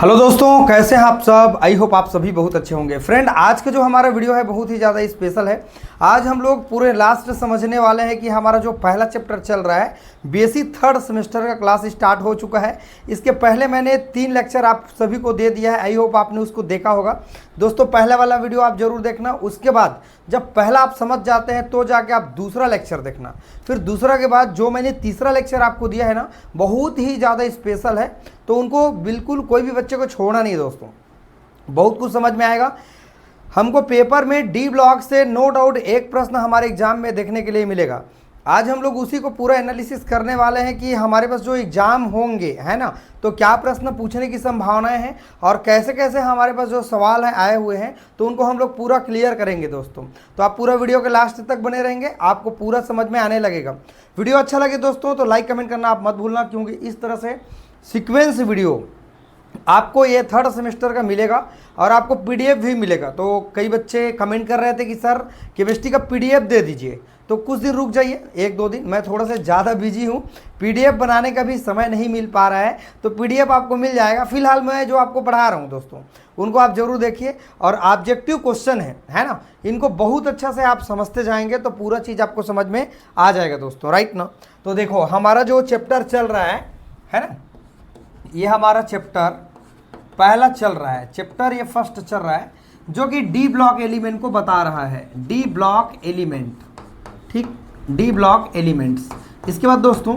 Hello दोस्तों, कैसे हैं आप सब। आई होप आप सभी बहुत अच्छे होंगे। फ्रेंड, आज का जो हमारा वीडियो है बहुत ही ज़्यादा स्पेशल है। आज हम लोग पूरे लास्ट समझने वाले हैं कि हमारा जो पहला चैप्टर चल रहा है बीएससी थर्ड सेमेस्टर का क्लास स्टार्ट हो चुका है। इसके पहले मैंने 3 लेक्चर आप सभी को दे दिया है। आई होप आपने उसको देखा होगा। दोस्तों, पहले वाला वीडियो आप जरूर देखना। उसके बाद जब पहला आप समझ जाते हैं तो जाके आप दूसरा लेक्चर देखना। फिर दूसरा के बाद जो मैंने तीसरा लेक्चर आपको दिया है ना, बहुत ही ज़्यादा स्पेशल है, तो उनको बिल्कुल कोई भी बच्चे को छोड़ना नहीं दोस्तों। बहुत कुछ समझ में आएगा। हमको पेपर में डी ब्लॉक से नो डाउट एक प्रश्न हमारे एग्जाम में देखने के लिए मिलेगा। आज हम लोग उसी को पूरा एनालिसिस करने वाले हैं कि हमारे पास जो एग्जाम होंगे, है ना, तो क्या प्रश्न पूछने की संभावनाएं हैं और कैसे कैसे हमारे पास जो सवाल हैं आए हुए हैं, तो उनको हम लोग पूरा क्लियर करेंगे दोस्तों। तो आप पूरा वीडियो के लास्ट तक बने रहेंगे, आपको पूरा समझ में आने लगेगा। वीडियो अच्छा लगे दोस्तों तो लाइक कमेंट करना आप मत भूलना, क्योंकि इस तरह से सीक्वेंस वीडियो आपको ये थर्ड सेमेस्टर का मिलेगा और आपको पीडीएफ भी मिलेगा। तो कई बच्चे कमेंट कर रहे थे कि सर केमिस्ट्री का पीडीएफ दे दीजिए, तो कुछ दिन रुक जाइए, 1-2 दिन। मैं थोड़ा सा ज़्यादा बिजी हूँ, पीडीएफ बनाने का भी समय नहीं मिल पा रहा है, तो पीडीएफ आपको मिल जाएगा। फिलहाल मैं जो आपको पढ़ा रहा हूँ दोस्तों, उनको आप जरूर देखिए। और ऑब्जेक्टिव क्वेश्चन है ना, इनको बहुत अच्छा से आप समझते जाएंगे तो पूरा चीज़ आपको समझ में आ जाएगा दोस्तों, राइट ना। तो देखो, हमारा जो चैप्टर चल रहा है ना, ये हमारा चैप्टर पहला चल रहा है। चैप्टर ये फर्स्ट चल रहा है, जो कि डी ब्लॉक एलिमेंट को बता रहा है। डी ब्लॉक एलिमेंट, ठीक, डी ब्लॉक एलिमेंट्स। इसके बाद दोस्तों,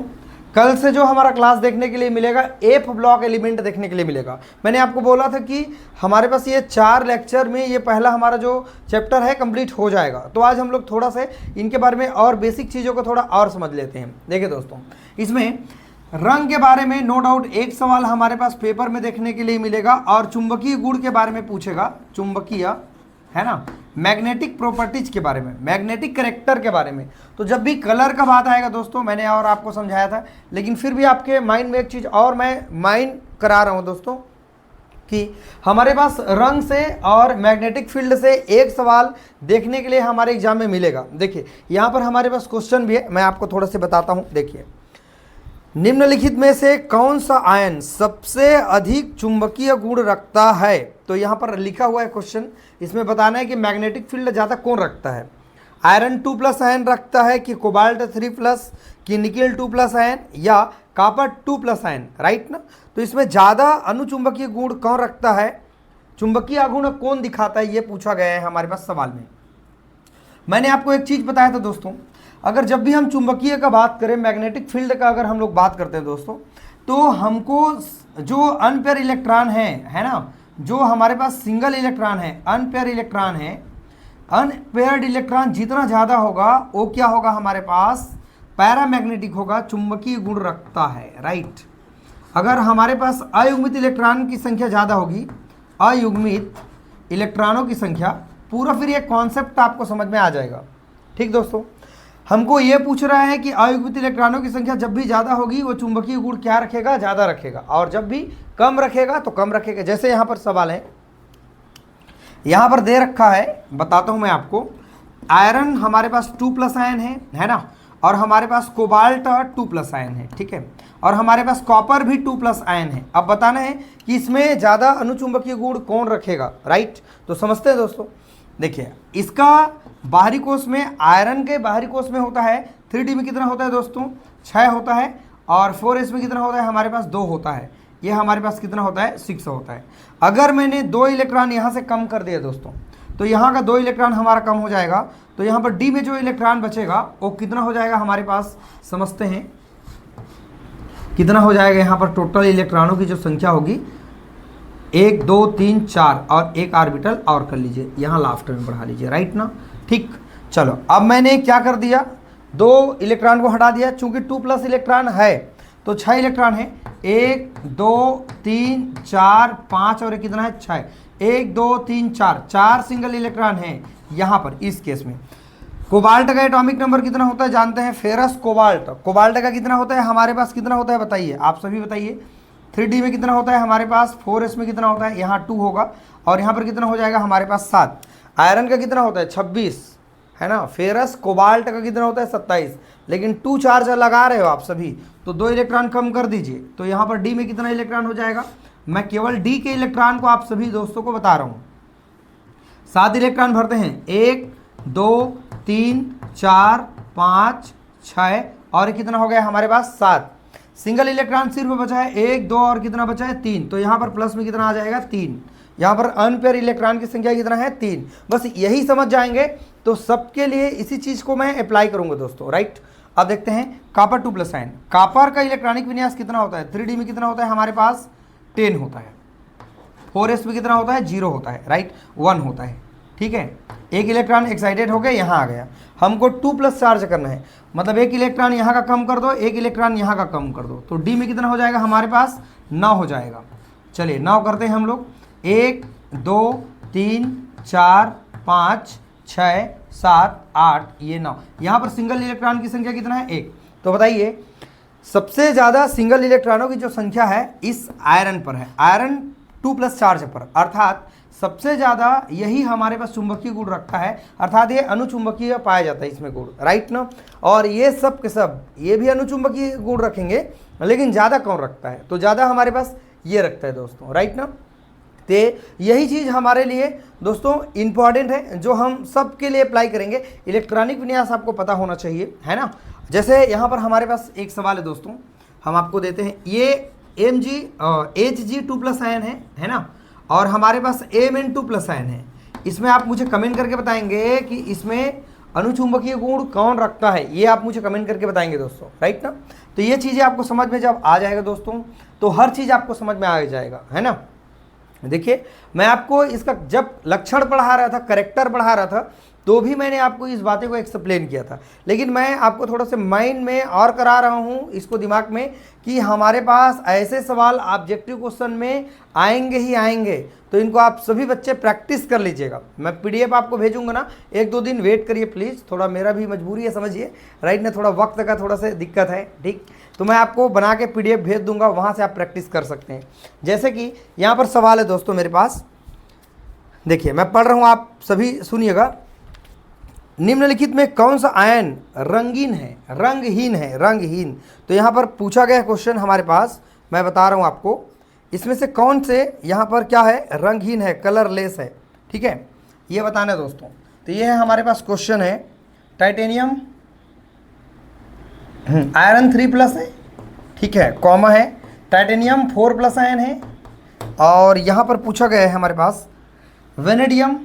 कल से जो हमारा क्लास देखने के लिए मिलेगा, एफ ब्लॉक एलिमेंट देखने के लिए मिलेगा। मैंने आपको बोला था कि हमारे पास ये 4 लेक्चर में ये पहला हमारा जो चैप्टर है कंप्लीट हो जाएगा। तो आज हम लोग थोड़ा सा इनके बारे में और बेसिक चीज़ों को थोड़ा और समझ लेते हैं। देखिए दोस्तों, इसमें रंग के बारे में नो डाउट एक सवाल हमारे पास पेपर में देखने के लिए मिलेगा और चुंबकीय गुण के बारे में पूछेगा, चुंबकीय, है ना, मैग्नेटिक प्रॉपर्टीज के बारे में, मैग्नेटिक कैरेक्टर के बारे में। तो जब भी कलर का बात आएगा दोस्तों, मैंने और आपको समझाया था, लेकिन फिर भी आपके माइंड में एक चीज़ और मैं माइंड करा रहा हूँ दोस्तों, कि हमारे पास रंग से और मैग्नेटिक फील्ड से एक सवाल देखने के लिए हमारे एग्जाम में मिलेगा। देखिए, यहाँ पर हमारे पास क्वेश्चन भी है, मैं आपको थोड़ा सा बताता हूँ। देखिए, निम्नलिखित में से कौन सा आयन सबसे अधिक चुंबकीय गुण रखता है। तो यहाँ पर लिखा हुआ है क्वेश्चन, इसमें बताना है कि मैग्नेटिक फील्ड ज़्यादा कौन रखता है। आयरन 2+ आयन रखता है कि कोबाल्ट 3+, कि निकेल 2+ आयन, या कॉपर 2+ आयन, राइट ना। तो इसमें ज़्यादा अनुचुंबकीय गुण कौन रखता है, चुंबकीय गुण कौन दिखाता है, ये पूछा गया है हमारे पास सवाल में। मैंने आपको एक चीज़ बताया था दोस्तों, अगर जब भी हम चुंबकीय का बात करें, मैग्नेटिक फील्ड का अगर हम लोग बात करते हैं दोस्तों, तो हमको जो अनपेयर इलेक्ट्रॉन है ना, जो हमारे पास सिंगल इलेक्ट्रॉन है, अनपेयर इलेक्ट्रॉन है, अनपेयर्ड इलेक्ट्रॉन जितना ज़्यादा होगा वो क्या होगा, हमारे पास पैरामैग्नेटिक होगा, चुंबकीय गुण रखता है, राइट। अगर हमारे पास अयुग्मित इलेक्ट्रॉन की संख्या ज़्यादा होगी, अयुग्मित इलेक्ट्रॉनों की संख्या, पूरा फिर ये कॉन्सेप्ट आपको समझ में आ जाएगा। ठीक दोस्तों, हमको ये पूछ रहा है कि अयुग्मित इलेक्ट्रॉनों की संख्या जब भी ज़्यादा होगी वो चुंबकीय गुण क्या रखेगा, ज़्यादा रखेगा, और जब भी कम रखेगा तो कम रखेगा। जैसे यहाँ पर सवाल है, यहाँ पर दे रखा है, बताता हूँ मैं आपको। आयरन हमारे पास 2+ आयन है ना, और हमारे पास कोबाल्ट 2+ आयन है, ठीक है, और हमारे पास कॉपर भी 2+ आयन है। अब बताना है कि इसमें ज़्यादा अनुचुंबकीय गुण कौन रखेगा, राइट। तो समझते हैं दोस्तों। देखिए, इसका बाहरी कोश में, आयरन के बाहरी कोश में होता है 3D में कितना होता है दोस्तों, 6 होता है, और 4s में कितना होता है, हमारे पास 2 होता है। ये हमारे पास कितना होता है, 6 होता है। अगर मैंने 2 इलेक्ट्रॉन यहाँ से कम कर दिया दोस्तों, तो यहाँ का 2 इलेक्ट्रॉन हमारा कम हो जाएगा। तो यहाँ पर डी में जो इलेक्ट्रॉन बचेगा वो कितना हो जाएगा हमारे पास, समझते हैं कितना हो जाएगा। यहाँ पर टोटल इलेक्ट्रॉनों की जो संख्या होगी 1 2 3 4, और एक ऑर्बिटल और कर लीजिए, यहाँ लास्ट में बढ़ा लीजिए, राइट ना। ठीक, चलो, अब मैंने क्या कर दिया, 2 इलेक्ट्रॉन को हटा दिया, चूंकि 2+ इलेक्ट्रॉन है तो 6 इलेक्ट्रॉन है, 1 2 3 4 5, और कितना है, 6। 1 2 3 4 सिंगल इलेक्ट्रॉन है यहाँ पर। इस केस में कोबाल्ट का एटॉमिक नंबर कितना होता है जानते हैं, फेरस कोबाल्ट, कोबाल्ट का कितना होता है हमारे पास, कितना होता है बताइए, आप सभी बताइए। 3D में कितना होता है हमारे पास, 4s में कितना होता है, यहाँ 2 होगा, और यहाँ पर कितना हो जाएगा हमारे पास 7। आयरन का कितना होता है, 26, है ना। फेरस कोबाल्ट का कितना होता है, 27। लेकिन 2 चार्ज लगा रहे हो आप सभी, तो 2 इलेक्ट्रॉन कम कर दीजिए, तो यहाँ पर डी में कितना इलेक्ट्रॉन हो जाएगा, मैं केवल डी के इलेक्ट्रॉन को आप सभी दोस्तों को बता रहा हूँ। 7 इलेक्ट्रॉन भरते हैं, 1 2 3 4 5 6 और कितना हो गया हमारे पास 7। सिंगल इलेक्ट्रॉन सिर्फ बचा है 1 2 और कितना बचा है 3, तो यहाँ पर प्लस में कितना आ जाएगा 3। यहाँ पर अनपेयर इलेक्ट्रॉन की संख्या कितना है 3। बस यही समझ जाएंगे तो सबके लिए इसी चीज़ को मैं अप्लाई करूँगा दोस्तों, राइट। अब देखते हैं कॉपर 2+ आयन। कॉपर का इलेक्ट्रॉनिक विन्यास कितना होता है, 3D में कितना होता है हमारे पास 10 होता है, 4s में कितना होता है 0 होता है, राइट, 1 होता है, ठीक है। एक इलेक्ट्रॉन एक्साइटेड हो गया, यहाँ आ गया, हमको 2+ चार्ज करना है, मतलब एक इलेक्ट्रॉन यहाँ का कम कर दो, एक इलेक्ट्रॉन यहाँ का कम कर दो, तो डी में कितना हो जाएगा हमारे पास 9 हो जाएगा। चलिए 9 करते हैं हम लोग, 1 2 3 4 5 6 7 8, ये 9। यहाँ पर सिंगल इलेक्ट्रॉन की संख्या कितना है 1। तो बताइए सबसे ज़्यादा सिंगल इलेक्ट्रॉनों की जो संख्या है इस आयरन पर है, आयरन 2+ चार्ज पर, अर्थात सबसे ज़्यादा यही हमारे पास चुंबकीय गुण रखता है, अर्थात ये अनुचुंबकीय पाया जाता है इसमें गुण, राइट ना। और ये सब के सब ये भी अनुचुंबकीय गुण रखेंगे, लेकिन ज़्यादा कौन रखता है, तो ज़्यादा हमारे पास ये रखता है दोस्तों, राइट ना। तो यही चीज़ हमारे लिए दोस्तों इम्पॉर्टेंट है जो हम सब के लिए अप्लाई करेंगे। इलेक्ट्रॉनिक विन्यास आपको पता होना चाहिए, है ना। जैसे यहाँ पर हमारे पास एक सवाल है दोस्तों, हम आपको देते हैं, ये Hg2+ आयन है ना, और हमारे पास Mn2+ आयन है। इसमें आप मुझे कमेंट करके बताएंगे कि इसमें अनुचुंबकीय गुण कौन रखता है, ये आप मुझे कमेंट करके बताएंगे दोस्तों, राइट ना। तो ये चीज़ें आपको समझ में जब आ जाएगा दोस्तों, तो हर चीज़ आपको समझ में आ जाएगा, है ना। देखिए मैं आपको इसका जब लक्षण पढ़ा रहा था, करेक्टर पढ़ा रहा था, तो भी मैंने आपको इस बातें को एक्सप्लेन किया था, लेकिन मैं आपको थोड़ा सा माइंड में और करा रहा हूँ इसको दिमाग में कि हमारे पास ऐसे सवाल ऑब्जेक्टिव क्वेश्चन में आएंगे ही आएंगे, तो इनको आप सभी बच्चे प्रैक्टिस कर लीजिएगा। मैं PDF आपको भेजूंगा ना, 1-2 दिन वेट करिए प्लीज़, थोड़ा मेरा भी मजबूरी है समझिए, राइट ना, थोड़ा वक्त का थोड़ा सा दिक्कत है, ठीक। तो मैं आपको बना के PDF भेज दूंगा, वहाँ से आप प्रैक्टिस कर सकते हैं। जैसे कि यहाँ पर सवाल है दोस्तों मेरे पास, देखिए मैं पढ़ रहा हूँ, आप सभी सुनिएगा। निम्नलिखित में कौन सा आयन रंगीन है, रंगहीन है, रंगहीन। तो यहाँ पर पूछा गया क्वेश्चन हमारे पास, मैं बता रहा हूँ आपको, इसमें से कौन से यहाँ पर क्या है, रंगहीन है, कलरलेस है, ठीक है, ये बताना है दोस्तों। तो ये है हमारे पास क्वेश्चन है, टाइटेनियम आयरन 3+ है, ठीक है, कॉमा है, टाइटेनियम 4+ आयन है, और यहाँ पर पूछा गया है हमारे पास वेनेडियम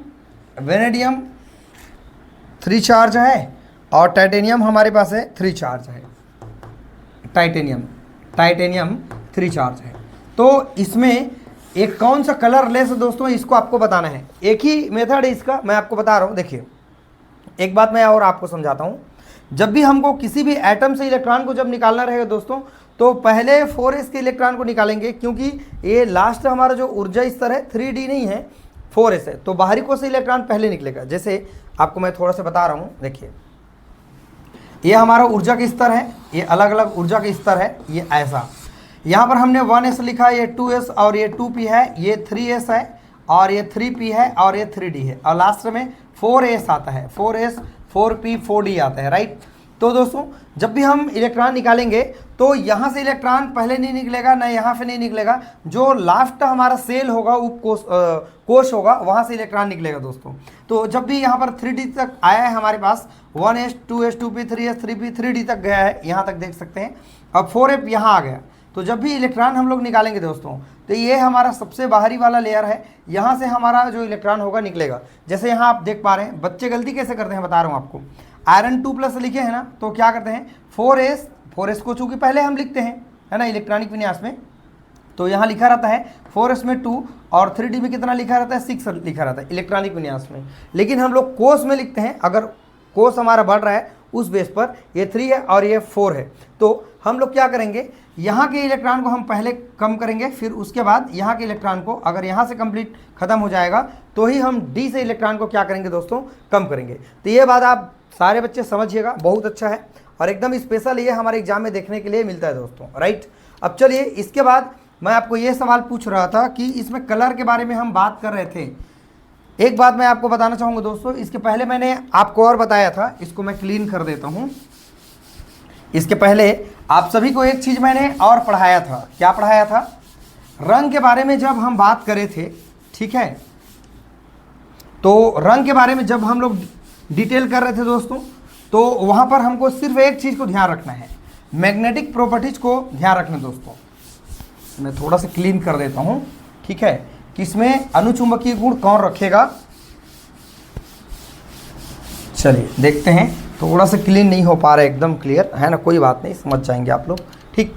3 चार्ज है, और टाइटेनियम हमारे पास है 3 चार्ज है, टाइटेनियम 3 चार्ज है। तो इसमें एक कौन सा कलरलेस है दोस्तों, इसको आपको बताना है। एक ही मेथड है इसका, मैं आपको बता रहा हूँ। देखिए एक बात मैं और आपको समझाता हूँ, जब भी हमको किसी भी एटम से इलेक्ट्रॉन को जब निकालना रहेगा दोस्तों, तो पहले 4s के इलेक्ट्रॉन को निकालेंगे, क्योंकि ये लास्ट हमारा जो ऊर्जा स्तर है 3D नहीं है, 4s है, तो बाहरी कोश से इलेक्ट्रॉन पहले निकलेगा। जैसे आपको मैं थोड़ा सा बता रहा हूँ, देखिए ये हमारा ऊर्जा का स्तर है, ये अलग अलग ऊर्जा का स्तर है, ये ऐसा, यहाँ पर हमने 1s लिखा है, ये 2s और ये 2p है, ये 3s है और ये 3p है और ये 3d है, और लास्ट में 4s आता है, 4s 4p 4d आता है, राइट। तो दोस्तों जब भी हम इलेक्ट्रॉन निकालेंगे तो यहाँ से इलेक्ट्रॉन पहले नहीं निकलेगा, ना यहाँ से नहीं निकलेगा, जो लास्ट हमारा सेल होगा, कोश होगा, वहाँ से इलेक्ट्रॉन निकलेगा दोस्तों। तो जब भी यहाँ पर 3D तक आया है हमारे पास, 1s 2s 2p 3s 3p 3d तक गया है, यहाँ तक देख सकते हैं, अब 4f यहाँ आ गया। तो जब भी इलेक्ट्रॉन हम लोग निकालेंगे दोस्तों, तो ये हमारा सबसे बाहरी वाला लेयर है, यहाँ से हमारा जो इलेक्ट्रॉन होगा निकलेगा। जैसे यहाँ आप देख पा रहे हैं, बच्चे गलती कैसे करते हैं बता रहा हूँ आपको, आयरन 2+ लिखे हैं ना, तो क्या करते हैं 4s को चूँकि पहले हम लिखते हैं, है ना, इलेक्ट्रॉनिक विन्यास में, तो यहाँ लिखा रहता है 4s में 2 और 3d में कितना लिखा रहता है 6 लिखा रहता है इलेक्ट्रॉनिक विन्यास में। लेकिन हम लोग कोस में लिखते हैं, अगर कोस हमारा बढ़ रहा है उस बेस पर, ये 3 है और ये 4 है, तो हम लोग क्या करेंगे, यहाँ के इलेक्ट्रॉन को हम पहले कम करेंगे, फिर उसके बाद यहाँ के इलेक्ट्रॉन को, अगर यहाँ से कंप्लीट खत्म हो जाएगा तो ही हम डी से इलेक्ट्रॉन को क्या करेंगे दोस्तों, कम करेंगे। तो ये बात आप सारे बच्चे समझिएगा, बहुत अच्छा है और एकदम स्पेशल ये हमारे एग्जाम में देखने के लिए मिलता है दोस्तों, राइट। अब चलिए इसके बाद मैं आपको ये सवाल पूछ रहा था कि इसमें कलर के बारे में हम बात कर रहे थे। एक बात मैं आपको बताना चाहूँगा दोस्तों, इसके पहले मैंने आपको और बताया था, इसको मैं क्लीन कर देता हूँ। इसके पहले आप सभी को एक चीज़ मैंने और पढ़ाया था, क्या पढ़ाया था, रंग के बारे में जब हम बात करे थे, ठीक है, तो रंग के बारे में जब हम लोग डिटेल कर रहे थे दोस्तों, तो वहाँ पर हमको सिर्फ एक चीज़ को ध्यान रखना है, मैग्नेटिक प्रॉपर्टीज को ध्यान रखना दोस्तों। मैं थोड़ा सा क्लीन कर देता हूँ, ठीक है, कि इसमें अनुचुंबकीय गुण कौन रखेगा। चलिए देखते हैं, थोड़ा सा क्लीन नहीं हो पा रहा है एकदम क्लियर, है ना, कोई बात नहीं, समझ जाएंगे आप लोग। ठीक,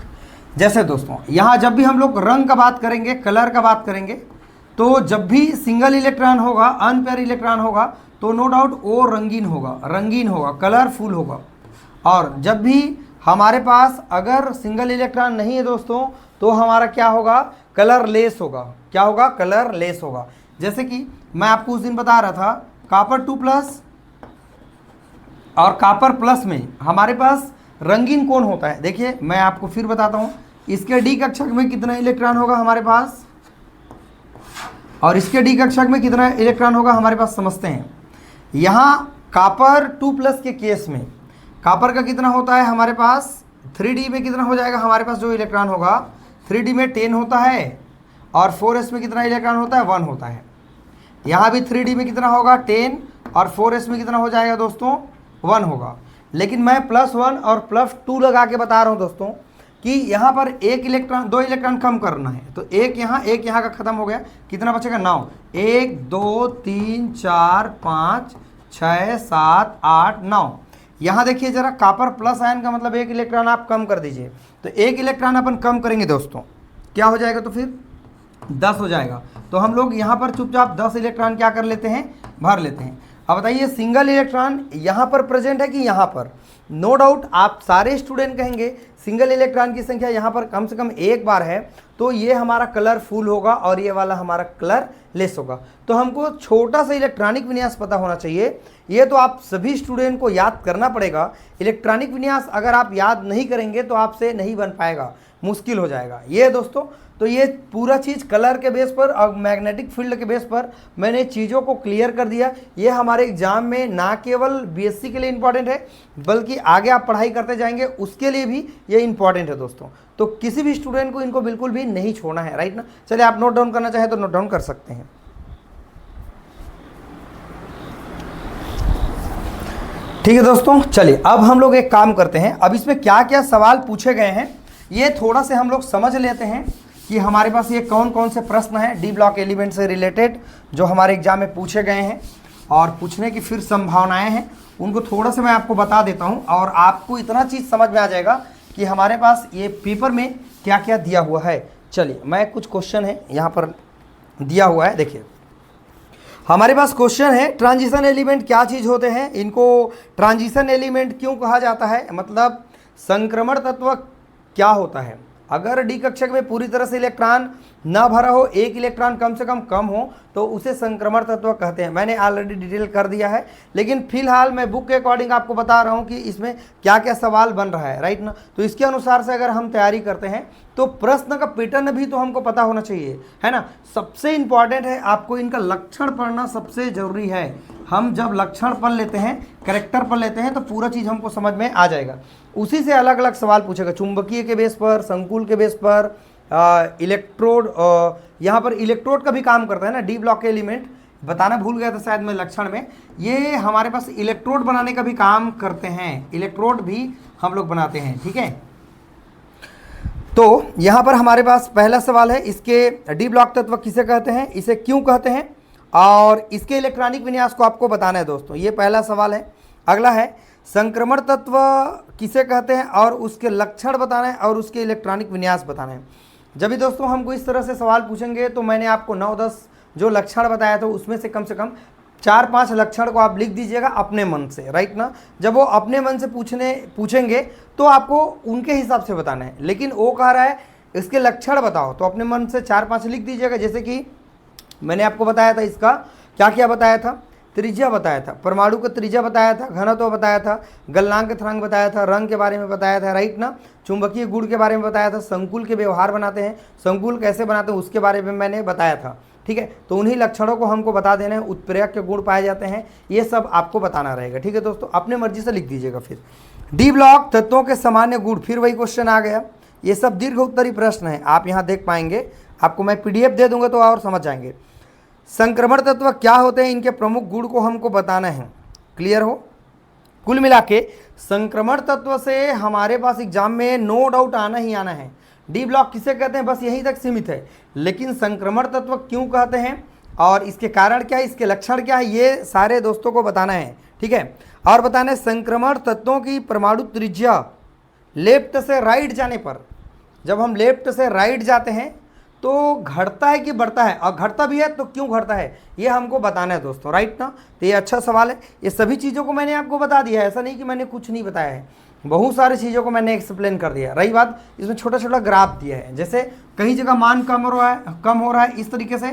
जैसे दोस्तों यहाँ जब भी हम लोग रंग का बात करेंगे, कलर का बात करेंगे, तो जब भी सिंगल इलेक्ट्रॉन होगा, अनपेयर इलेक्ट्रॉन होगा, तो नो डाउट वो रंगीन होगा, कलरफुल होगा। और जब भी हमारे पास अगर सिंगल इलेक्ट्रॉन नहीं है दोस्तों, तो हमारा क्या होगा, कलरलेस होगा। क्या होगा, कलरलेस होगा। जैसे कि मैं आपको उस दिन बता रहा था, कॉपर 2+ और कॉपर प्लस में हमारे पास रंगीन कौन होता है। देखिए मैं आपको फिर बताता हूँ, इसके डी कक्षक में कितना इलेक्ट्रॉन होगा हमारे पास, और इसके डी कक्षक में कितना इलेक्ट्रॉन होगा हमारे पास, समझते हैं। यहाँ कॉपर 2+ के केस में कॉपर का कितना होता है हमारे पास, 3D में कितना हो जाएगा हमारे पास जो इलेक्ट्रॉन होगा, 3D में 10 होता है, और 4s में कितना इलेक्ट्रॉन होता है, 1 होता है। यहाँ भी 3D में कितना होगा, 10, और 4s में कितना हो जाएगा दोस्तों, 1 होगा। लेकिन मैं +1 और +2 लगा के बता रहा हूँ दोस्तों, कि यहाँ पर दो इलेक्ट्रॉन कम करना है, तो एक यहाँ का खत्म हो गया, कितना बचेगा, 9। 1 2 3 4 5 6 7 8 9। यहाँ देखिए जरा, कॉपर प्लस आयन का मतलब एक इलेक्ट्रॉन आप कम कर दीजिए, तो एक इलेक्ट्रॉन अपन कम करेंगे दोस्तों, क्या हो जाएगा, तो फिर 10 हो जाएगा। तो हम लोग यहाँ पर चुपचाप 10 इलेक्ट्रॉन क्या कर लेते हैं, भर लेते हैं। अब बताइए सिंगल इलेक्ट्रॉन यहाँ पर प्रेजेंट है कि यहाँ पर, नो डाउट आप सारे स्टूडेंट कहेंगे सिंगल इलेक्ट्रॉन की संख्या यहाँ पर कम से कम एक बार है, तो ये हमारा कलरफुल होगा और ये वाला हमारा कलरलेस होगा। तो हमको छोटा सा इलेक्ट्रॉनिक विन्यास पता होना चाहिए, ये तो आप सभी स्टूडेंट को याद करना पड़ेगा। इलेक्ट्रॉनिक विन्यास अगर आप याद नहीं करेंगे तो आपसे नहीं बन पाएगा, मुश्किल हो जाएगा ये दोस्तों। तो ये पूरा चीज़ कलर के बेस पर और मैग्नेटिक फील्ड के बेस पर मैंने चीज़ों को क्लियर कर दिया। ये हमारे एग्जाम में ना केवल बीएससी के लिए इम्पॉर्टेंट है, बल्कि आगे आप पढ़ाई करते जाएंगे उसके लिए भी ये इम्पॉर्टेंट है दोस्तों। तो किसी भी स्टूडेंट को इनको बिल्कुल भी नहीं छोड़ना है, राइट ना। चलिए आप नोट डाउन करना चाहें तो नोट डाउन कर सकते हैं। ठीक है दोस्तों, चलिए अब हम लोग एक काम करते हैं, अब इसमें क्या क्या सवाल पूछे गए हैं ये थोड़ा से हम लोग समझ लेते हैं कि हमारे पास ये कौन कौन से प्रश्न हैं डी ब्लॉक एलिमेंट से रिलेटेड जो हमारे एग्जाम में पूछे गए हैं और पूछने की फिर संभावनाएं हैं, उनको थोड़ा सा मैं आपको बता देता हूं और आपको इतना चीज़ समझ में आ जाएगा कि हमारे पास ये पेपर में क्या क्या दिया हुआ है। चलिए मैं कुछ क्वेश्चन है यहाँ पर दिया हुआ है, देखिए हमारे पास क्वेश्चन है, ट्रांजिशन एलिमेंट क्या चीज़ होते हैं, इनको ट्रांजिशन एलिमेंट क्यों कहा जाता है, मतलब संक्रमण तत्व क्या होता है। अगर डी कक्षक में पूरी तरह से इलेक्ट्रॉन ना भरा हो, एक इलेक्ट्रॉन कम से कम हो, तो उसे संक्रमण तत्व कहते हैं। मैंने ऑलरेडी डिटेल कर दिया है, लेकिन फिलहाल मैं बुक के अकॉर्डिंग आपको बता रहा हूं कि इसमें क्या क्या सवाल बन रहा है, राइट ना। तो इसके अनुसार से अगर हम तैयारी करते हैं तो प्रश्न का पैटर्न भी तो हमको पता होना चाहिए, है ना। सबसे इंपॉर्टेंट है आपको इनका लक्षण पढ़ना सबसे जरूरी है। हम जब लक्षण पढ़ लेते हैं, कैरेक्टर पढ़ लेते हैं, तो पूरा चीज़ हमको समझ में आ जाएगा। उसी से अलग अलग सवाल पूछेगा, चुंबकीय के बेस पर, संकुल के बेस पर, इलेक्ट्रोड, यहाँ पर इलेक्ट्रोड का भी काम करता है ना डी ब्लॉक के एलिमेंट, बताना भूल गया था शायद मैं लक्षण में। ये हमारे पास इलेक्ट्रोड बनाने का भी काम करते हैं, इलेक्ट्रोड भी हम लोग बनाते हैं, ठीक है। तो यहाँ पर हमारे पास पहला सवाल है, इसके डी ब्लॉक तत्व किसे कहते हैं, इसे क्यों कहते हैं, और इसके इलेक्ट्रॉनिक विन्यास को आपको बताना है दोस्तों। ये पहला सवाल है। अगला है संक्रमण तत्व किसे कहते हैं और उसके लक्षण बताना है और उसके इलेक्ट्रॉनिक विन्यास बताना है। जब भी दोस्तों हमको इस तरह से सवाल पूछेंगे तो मैंने आपको 9-10 जो लक्षण बताया था उसमें से कम 4-5 लक्षण को आप लिख दीजिएगा अपने मन से, राइट ना। जब वो अपने मन से पूछेंगे तो आपको उनके हिसाब से बताना है, लेकिन वो कह रहा है इसके लक्षण बताओ, तो अपने मन से 4-5 लिख दीजिएगा। जैसे कि मैंने आपको बताया था, इसका क्या क्या बताया था, त्रिज्या बताया था, परमाणु का त्रिज्या बताया था, घनत्व बताया था, गलनांक स्थिरांक बताया था, रंग के बारे में बताया था, राइट ना, चुंबकीय गुण के बारे में बताया था, संकुल के व्यवहार बनाते हैं, संकुल कैसे बनाते हैं उसके बारे में मैंने बताया था, ठीक है। तो उन्हीं लक्षणों को हमको बता देना है, उत्प्रेरक के गुण पाए जाते हैं, ये सब आपको बताना रहेगा, ठीक है दोस्तों। अपने मर्जी से लिख दीजिएगा। फिर डी ब्लॉक तत्वों के सामान्य गुण, फिर वही क्वेश्चन आ गया। ये सब दीर्घ उत्तरी प्रश्न है, आप यहाँ देख पाएंगे आपको मैं PDF दे दूंगा तो और समझ जाएंगे। संक्रमण तत्व क्या होते हैं, इनके प्रमुख गुण को हमको बताना है। क्लियर हो? कुल मिला के संक्रमण तत्व से हमारे पास एग्जाम में नो डाउट आना ही आना है। डी ब्लॉक किसे कहते हैं, बस यहीं तक सीमित है, लेकिन संक्रमण तत्व क्यों कहते हैं और इसके कारण क्या है, इसके लक्षण क्या है, ये सारे दोस्तों को बताना है। ठीक है, और बताना है संक्रमण तत्वों की परमाणु त्रिज्या लेफ्ट से राइट जाने पर, जब हम लेफ्ट से राइट जाते हैं तो घटता है कि बढ़ता है, और घटता भी है तो क्यों घटता है, ये हमको बताना है दोस्तों। राइट ना? तो ये अच्छा सवाल है। ये सभी चीज़ों को मैंने आपको बता दिया है, ऐसा नहीं कि मैंने कुछ नहीं बताया है, बहुत सारी चीज़ों को मैंने एक्सप्लेन कर दिया। रही बात, इसमें छोटा छोटा ग्राफ दिया है, जैसे कहीं जगह मान कम हो रहा है इस तरीके से,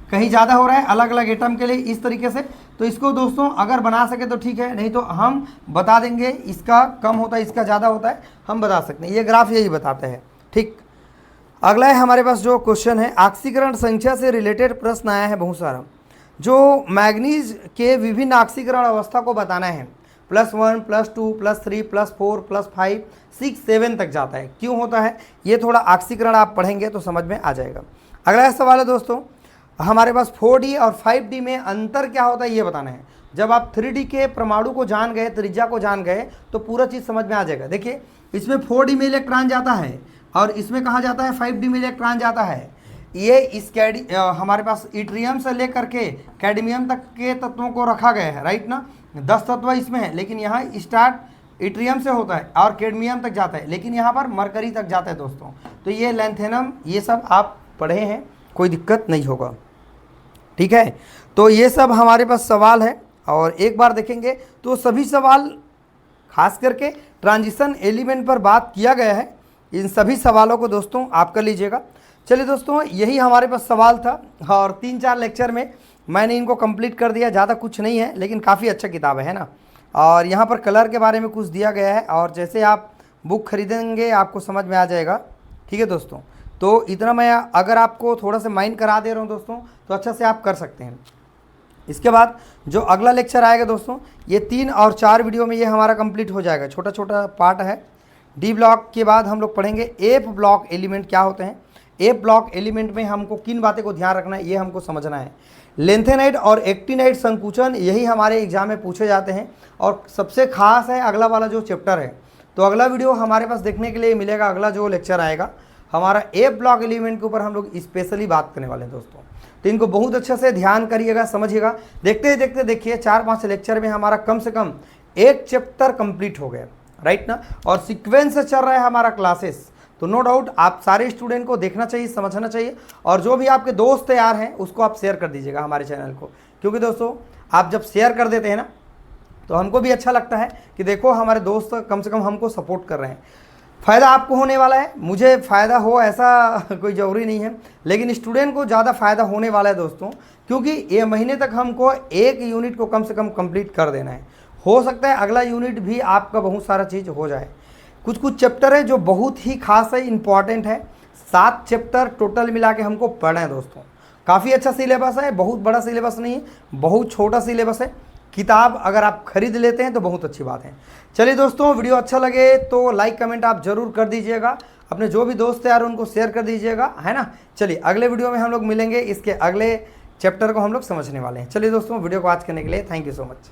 कहीं ज़्यादा हो रहा है अलग अलग एटम के लिए इस तरीके से। तो इसको दोस्तों अगर बना सके तो ठीक है, नहीं तो हम बता देंगे इसका कम होता है इसका ज़्यादा होता है, हम बता सकते हैं। ये ग्राफ यही बताते हैं। ठीक, अगला है हमारे पास जो क्वेश्चन है, ऑक्सीकरण संख्या से रिलेटेड प्रश्न आया है बहुत सारा। जो मैग्नीज के विभिन्न ऑक्सीकरण अवस्था को बताना है, +1 +2 +3 +4 +5 6 7 तक जाता है, क्यों होता है, ये थोड़ा ऑक्सीकरण आप पढ़ेंगे तो समझ में आ जाएगा। अगला सवाल है दोस्तों, हमारे पास 4D और 5D में अंतर क्या होता है ये बताना है। जब आप 3D के परमाणु को जान गए, त्रिज्या को जान गए, तो पूरा चीज़ समझ में आ जाएगा। देखिए इसमें 4D में इलेक्ट्रॉन जाता है और इसमें कहाँ जाता है, 5D में इलेक्ट्रॉन जाता है। ये इस हमारे पास इट्रियम से लेकर के कैडमियम तक के तत्वों को रखा गया है। राइट ना? 10 तत्व इसमें है, लेकिन यहाँ स्टार्ट इट्रियम से होता है और कैडमियम तक जाता है, लेकिन यहाँ पर मरकरी तक जाता है दोस्तों। तो ये लैंथेनम, ये सब आप पढ़े हैं, कोई दिक्कत नहीं होगा। ठीक है, तो ये सब हमारे पास सवाल है, और एक बार देखेंगे तो सभी सवाल खास करके ट्रांजिशन एलिमेंट पर बात किया गया है। इन सभी सवालों को दोस्तों आप कर लीजिएगा। चलिए दोस्तों, यही हमारे पास सवाल था, और 3-4 लेक्चर में मैंने इनको कंप्लीट कर दिया। ज़्यादा कुछ नहीं है, लेकिन काफ़ी अच्छा किताब है ना। और यहाँ पर कलर के बारे में कुछ दिया गया है, और जैसे आप बुक खरीदेंगे आपको समझ में आ जाएगा। ठीक है दोस्तों, तो इतना मैं अगर आपको थोड़ा सा माइंड करा दे रहा हूँ दोस्तों, तो अच्छा से आप कर सकते हैं। इसके बाद जो अगला लेक्चर आएगा दोस्तों, ये 3 और 4 वीडियो में ये हमारा कंप्लीट हो जाएगा। छोटा छोटा पार्ट है। डी ब्लॉक के बाद हम लोग पढ़ेंगे एफ ब्लॉक एलिमेंट क्या होते हैं। एफ ब्लॉक एलिमेंट में हमको किन बातें को ध्यान रखना है, ये हमको समझना है। लेंथेनाइट और एक्टिनाइट संकुचन, यही हमारे एग्जाम में पूछे जाते हैं, और सबसे खास है अगला वाला जो चैप्टर है। तो अगला वीडियो हमारे पास देखने के लिए मिलेगा, अगला जो लेक्चर आएगा हमारा एफ ब्लॉक एलिमेंट के ऊपर हम लोग स्पेशली बात करने वाले हैं दोस्तों। तो इनको बहुत अच्छे से ध्यान करिएगा, समझिएगा। देखते देखते देखिए 4-5 लेक्चर में हमारा कम से कम एक चैप्टर कंप्लीट हो गया। राइट ना? और सीक्वेंस से चल रहा है हमारा क्लासेस, तो नो डाउट आप सारे स्टूडेंट को देखना चाहिए, समझना चाहिए, और जो भी आपके दोस्त तैयार हैं उसको आप शेयर कर दीजिएगा हमारे चैनल को। क्योंकि दोस्तों आप जब शेयर कर देते हैं ना, तो हमको भी अच्छा लगता है कि देखो हमारे दोस्त कम से कम हमको सपोर्ट कर रहे हैं। फ़ायदा आपको होने वाला है, मुझे फ़ायदा हो ऐसा कोई ज़रूरी नहीं है, लेकिन स्टूडेंट को ज़्यादा फ़ायदा होने वाला है दोस्तों, क्योंकि ये महीने तक हमको एक यूनिट को कम से कम कंप्लीट कर देना है। हो सकता है अगला यूनिट भी आपका बहुत सारा चीज़ हो जाए। कुछ कुछ चैप्टर है जो बहुत ही खास है, इंपॉर्टेंट है। 7 चैप्टर टोटल मिला के हमको पढ़ना है दोस्तों। काफ़ी अच्छा सिलेबस है, बहुत बड़ा सिलेबस नहीं है, बहुत छोटा सिलेबस है। किताब अगर आप खरीद लेते हैं तो बहुत अच्छी बात है। चलिए दोस्तों, वीडियो अच्छा लगे तो लाइक कमेंट आप ज़रूर कर दीजिएगा, अपने जो भी दोस्त यार उनको शेयर कर दीजिएगा, है ना। चलिए अगले वीडियो में हम लोग मिलेंगे, इसके अगले चैप्टर को हम लोग समझने वाले हैं। चलिए दोस्तों, वीडियो को वॉच करने के लिए थैंक यू सो मच।